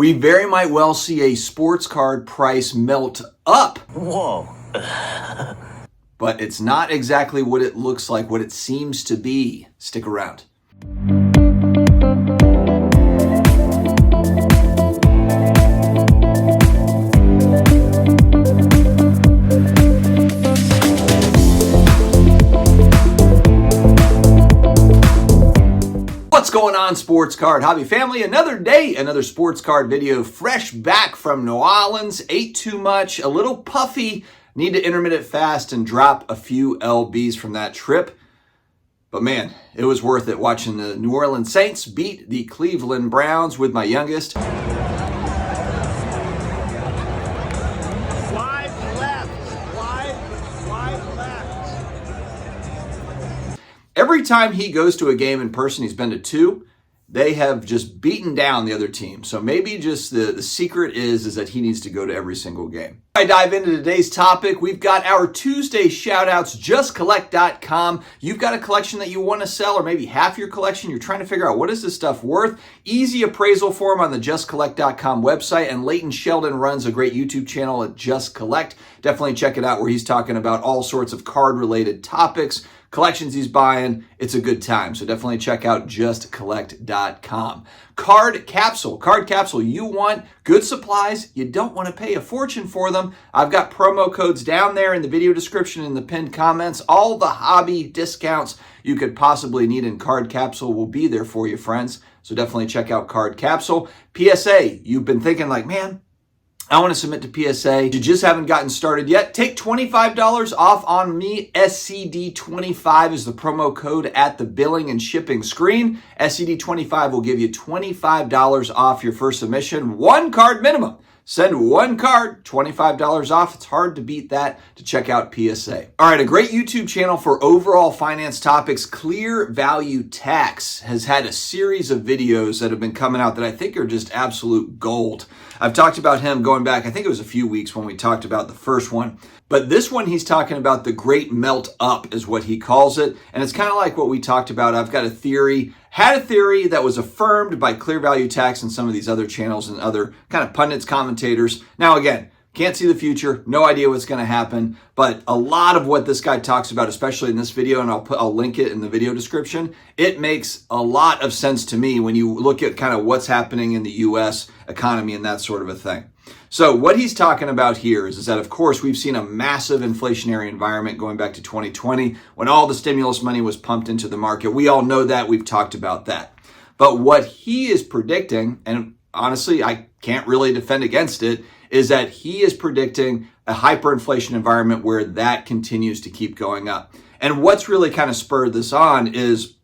We very might well see a sports card price melt up. Whoa. But it's not exactly what it looks like, what it seems to be. Stick around. What's going on, sports card hobby family? Another day, another sports card video, fresh back from New Orleans. Ate too much, a little puffy, need to intermittent fast and drop a few LBs from that trip. But man, it was worth it watching the New Orleans Saints beat the Cleveland Browns with my youngest. Every time he goes to a game in person, he's been to two, they have just beaten down the other team. So maybe just the secret is that he needs to go to every single game. I dive into today's topic. We've got our Tuesday shoutouts, justcollect.com. You've got a collection that you want to sell, or maybe half your collection. You're trying to figure out what is this stuff worth. Easy appraisal form on the justcollect.com website. And Leighton Sheldon runs a great YouTube channel at Just Collect. Definitely check it out, where he's talking about all sorts of card related topics, collections he's buying. It's a good time. So definitely check out justcollect.com. Card Capsule. Card Capsule. You want good supplies. You don't want to pay a fortune for them. I've got promo codes down there in the video description, in the pinned comments. All the hobby discounts you could possibly need in Card Capsule will be there for you, friends. So definitely check out Card Capsule. PSA. You've been thinking like, man, I want to submit to PSA. You just haven't gotten started yet. Take $25 off on me. SCD25 is the promo code at the billing and shipping screen. SCD25 will give you $25 off your first submission. One card minimum. Send one card, $25 off. It's hard to beat that. To check out PSA. All right, a great YouTube channel for overall finance topics, Clear Value Tax, has had a series of videos that have been coming out that I think are just absolute gold. I've talked about him going back, I think it was a few weeks when we talked about the first one. But this one, he's talking about the great melt up is what he calls it. And it's kind of like what we talked about. I've got a theory, had a theory that was affirmed by Clear Value Tax and some of these other channels and other kind of pundits, commentators. Now, again, can't see the future, no idea what's going to happen, but a lot of what this guy talks about, especially in this video, and I'll link it in the video description, it makes a lot of sense to me when you look at kind of what's happening in the U.S. economy and that sort of a thing. So what he's talking about here is that, of course, we've seen a massive inflationary environment going back to 2020 when all the stimulus money was pumped into the market. We all know that. We've talked about that. But what he is predicting, and honestly, I can't really defend against it, is that he is predicting a hyperinflation environment where that continues to keep going up. And what's really kind of spurred this on is,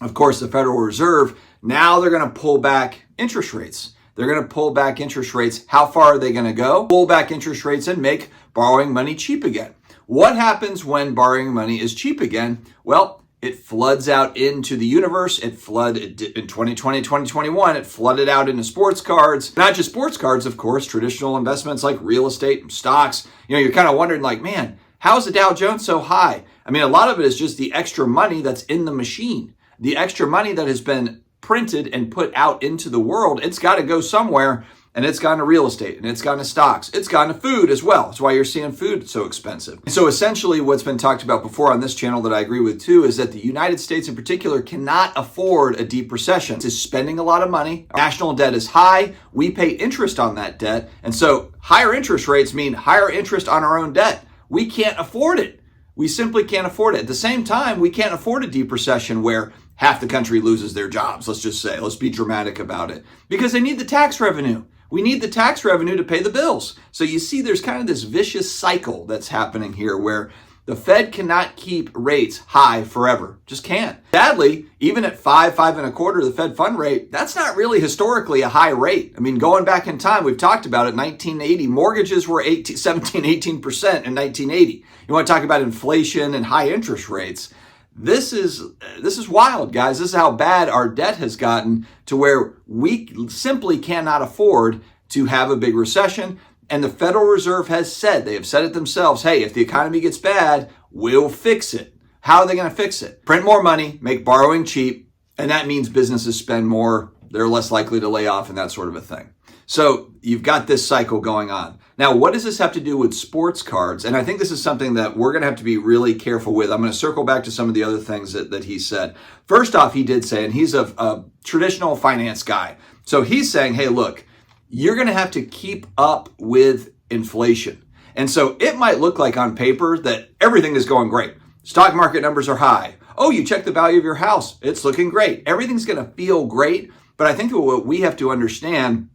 of course, the Federal Reserve. Now they're going to pull back interest rates. They're going to pull back interest rates. How far are they going to go? Pull back interest rates and make borrowing money cheap again. What happens when borrowing money is cheap again? Well, it floods out into the universe. It flooded in 2020, 2021. It flooded out into sports cards. Not just sports cards, of course, traditional investments like real estate and stocks. You know, you're kind of wondering like, man, how's the Dow Jones so high? I mean, a lot of it is just the extra money that's in the machine. The extra money that has been printed and put out into the world. It's got to go somewhere, and it's gone to real estate, and it's gone to stocks. It's gone to food as well. That's why you're seeing food so expensive. So essentially what's been talked about before on this channel that I agree with too is that the United States in particular cannot afford a deep recession. It's spending a lot of money. Our national debt is high. We pay interest on that debt. And so higher interest rates mean higher interest on our own debt. We can't afford it. We simply can't afford it. At the same time, we can't afford a deep recession where half the country loses their jobs. Let's just say, let's be dramatic about it, because they need the tax revenue. We need the tax revenue to pay the bills. So you see, there's kind of this vicious cycle that's happening here where the Fed cannot keep rates high forever. Just can't. Sadly, even at 5.25%, the Fed fund rate, that's not really historically a high rate. I mean, going back in time, we've talked about it, 1980, mortgages were 17, 18% in 1980. You want to talk about inflation and high interest rates. This is wild, guys. This is how bad our debt has gotten to where we simply cannot afford to have a big recession. And the Federal Reserve has said, they have said it themselves, hey, if the economy gets bad, we'll fix it. How are they going to fix it? Print more money, make borrowing cheap, and that means businesses spend more. They're less likely to lay off and that sort of a thing. So you've got this cycle going on. Now, what does this have to do with sports cards? And I think this is something that we're going to have to be really careful with. I'm going to circle back to some of the other things that he said. First off, he did say, and he's a traditional finance guy. So he's saying, hey, look, you're going to have to keep up with inflation. And so it might look like on paper that everything is going great. Stock market numbers are high. Oh, you check the value of your house. It's looking great. Everything's going to feel great. But I think that what we have to understand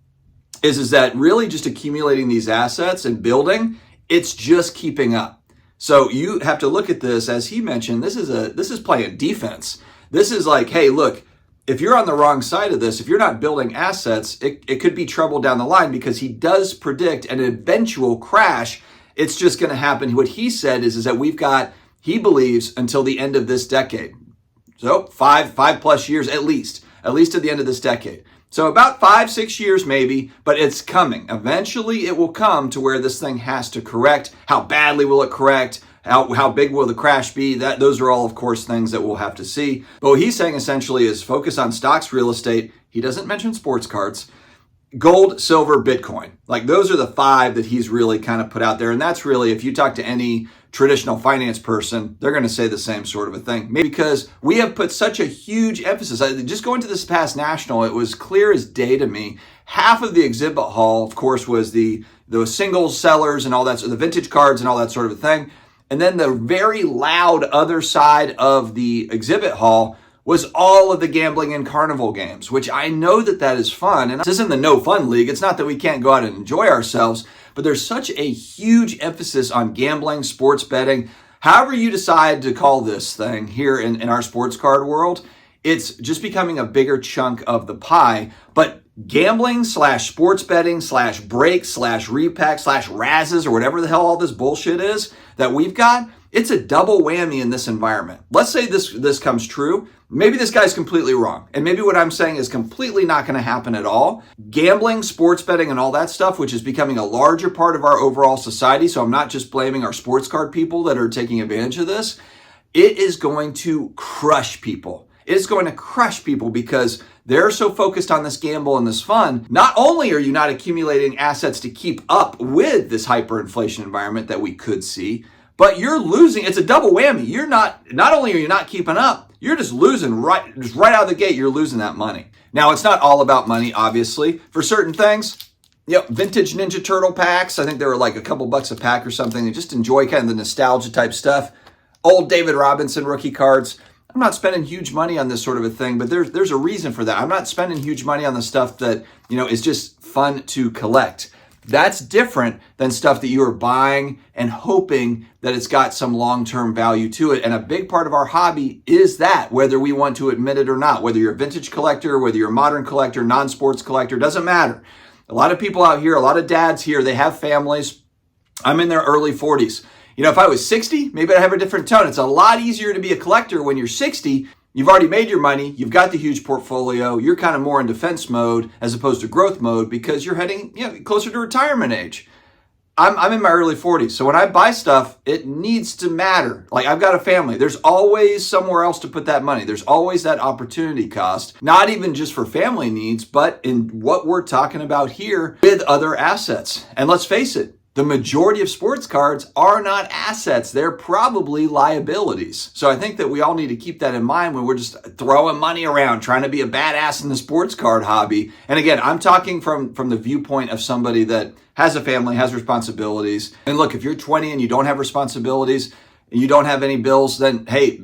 is that really just accumulating these assets and building, it's just keeping up. So you have to look at this, as he mentioned, this is playing defense. This is like, hey, look, if you're on the wrong side of this, if you're not building assets, it could be trouble down the line, because he does predict an eventual crash. It's just going to happen. What he said is that we've got, he believes, until the end of this decade. So five plus years at least to the end of this decade. So about 5-6 years maybe, but it's coming. Eventually it will come to where this thing has to correct. How badly will it correct? How big will the crash be? Those are all, of course, things that we'll have to see. But what he's saying essentially is focus on stocks, real estate. He doesn't mention sports cards. Gold, silver, Bitcoin. Like, those are the 5 that he's really kind of put out there. And that's really, if you talk to any traditional finance person, they're going to say the same sort of a thing. Maybe because we have put such a huge emphasis. Just going to this past national, it was clear as day to me. Half of the exhibit hall, of course, was the single sellers and all that, so the vintage cards and all that sort of a thing. And then the very loud other side of the exhibit hall was all of the gambling and carnival games, which I know that is fun. And this isn't the no fun league. It's not that we can't go out and enjoy ourselves, but there's such a huge emphasis on gambling, sports betting. However you decide to call this thing here in our sports card world, it's just becoming a bigger chunk of the pie. But gambling / sports betting / breaks / repack / razzes, or whatever the hell all this bullshit is that we've got, it's a double whammy in this environment. Let's say this comes true. Maybe this guy's completely wrong. And maybe what I'm saying is completely not going to happen at all. Gambling, sports betting, and all that stuff, which is becoming a larger part of our overall society. So I'm not just blaming our sports card people that are taking advantage of this. It is going to crush people. It's going to crush people because they're so focused on this gamble and this fun. Not only are you not accumulating assets to keep up with this hyperinflation environment that we could see, but you're losing. It's a double whammy. Not only are you not keeping up, you're just losing right out of the gate. You're losing that money. Now, it's not all about money, obviously. For certain things, vintage Ninja Turtle packs, I think they were like a couple bucks a pack or something. And just enjoy kind of the nostalgia type stuff. Old David Robinson rookie cards. I'm not spending huge money on this sort of a thing, but there's a reason for that. I'm not spending huge money on the stuff that, is just fun to collect. That's different than stuff that you are buying and hoping that it's got some long-term value to it. And a big part of our hobby is that, whether we want to admit it or not, whether you're a vintage collector, whether you're a modern collector, non-sports collector, doesn't matter. A lot of people out here, a lot of dads here, they have families. I'm in their early 40s. If I was 60, maybe I'd have a different tone. It's a lot easier to be a collector when you're 60. You've already made your money. You've got the huge portfolio. You're kind of more in defense mode as opposed to growth mode because you're heading closer to retirement age. I'm in my early 40s. So when I buy stuff, it needs to matter. Like, I've got a family. There's always somewhere else to put that money. There's always that opportunity cost, not even just for family needs, but in what we're talking about here with other assets. And let's face it, the majority of sports cards are not assets. They're probably liabilities. So I think that we all need to keep that in mind when we're just throwing money around, trying to be a badass in the sports card hobby. And again, I'm talking from the viewpoint of somebody that has a family, has responsibilities. And look, if you're 20 and you don't have responsibilities and you don't have any bills, then hey,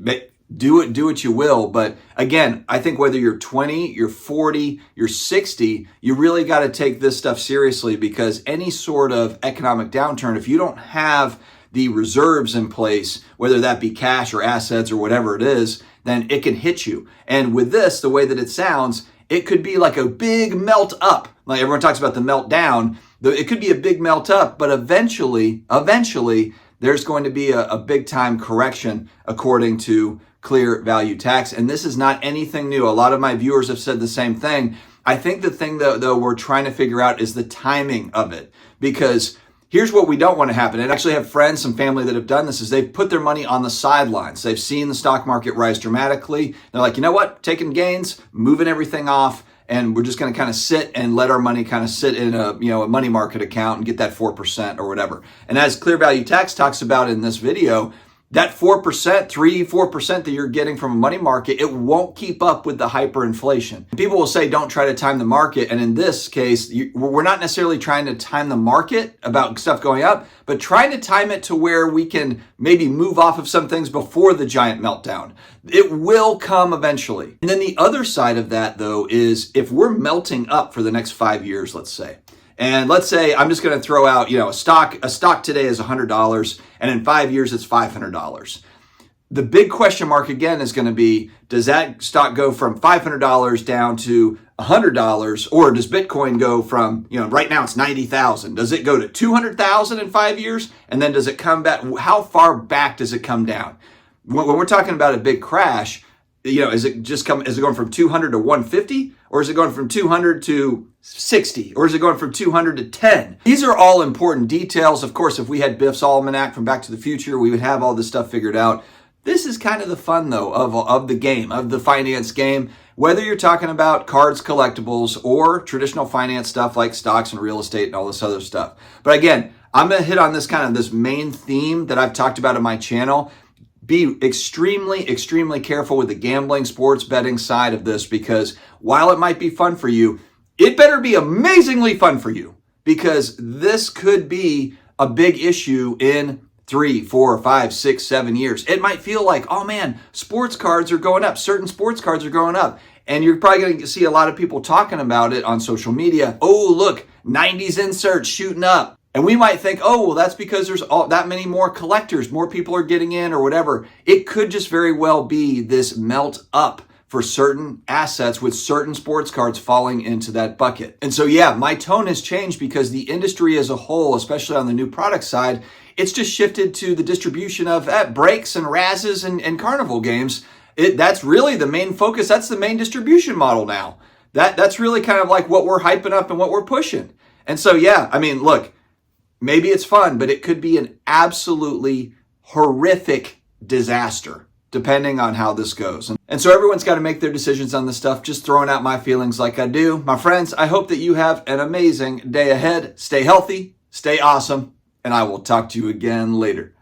do what you will. But again, I think whether you're 20, you're 40, you're 60, you really got to take this stuff seriously, because any sort of economic downturn, if you don't have the reserves in place, whether that be cash or assets or whatever it is, then it can hit you. And with this, the way that it sounds, it could be like a big melt up. Like everyone talks about the meltdown. It could be a big melt up, but eventually, there's going to be a big time correction according to clear value tax. And this is not anything new. A lot of my viewers have said the same thing. I think the thing though we're trying to figure out is the timing of it, because here's what we don't want to happen. And I actually have friends, some family that have done this, is they've put their money on the sidelines. They've seen the stock market rise dramatically. They're like, you know what? Taking gains, moving everything off, and we're just going to kind of sit and let our money kind of sit in a money market account and get that 4% or whatever. And as Clear Value Tax talks about in this video, that 4%, 3-4% that you're getting from a money market, it won't keep up with the hyperinflation. People will say, don't try to time the market. And in this case, we're not necessarily trying to time the market about stuff going up, but trying to time it to where we can maybe move off of some things before the giant meltdown. It will come eventually. And then the other side of that, though, is if we're melting up for the next 5 years, let's say, and let's say I'm just going to throw out, a stock today is $100 and in 5 years it's $500. The big question mark again is going to be, does that stock go from $500 down to $100, or does Bitcoin go from, right now it's 90,000. Does it go to 200,000 in 5 years? And then does it come back? How far back does it come down? When we're talking about a big crash, is it going from 200 to 150, or is it going from 200 to 60, or is it going from 200 to 10? These are all important details. Of course, if we had Biff's Almanac from Back to the Future, we would have all this stuff figured out. This is kind of the fun, though, of the game, of the finance game. Whether you're talking about cards, collectibles, or traditional finance stuff like stocks and real estate and all this other stuff. But again, I'm going to hit on this main theme that I've talked about on my channel. Be extremely, extremely careful with the gambling, sports betting side of this, because while it might be fun for you, it better be amazingly fun for you, because this could be a big issue in 3, 4, 5, 6, 7 years. It might feel like, oh man, sports cards are going up. Certain sports cards are going up. And you're probably going to see a lot of people talking about it on social media. Oh, look, 90s inserts shooting up. And we might think, oh, well, that's because there's that many more collectors, more people are getting in or whatever. It could just very well be this melt up for certain assets with certain sports cards falling into that bucket. And so, yeah, my tone has changed because the industry as a whole, especially on the new product side, it's just shifted to the distribution of breaks and razzes and carnival games. That's really the main focus. That's the main distribution model now. That's really kind of like what we're hyping up and what we're pushing. And so, yeah, I mean, look, maybe it's fun, but it could be an absolutely horrific disaster, depending on how this goes. And so everyone's got to make their decisions on this stuff, just throwing out my feelings like I do. My friends, I hope that you have an amazing day ahead. Stay healthy, stay awesome, and I will talk to you again later.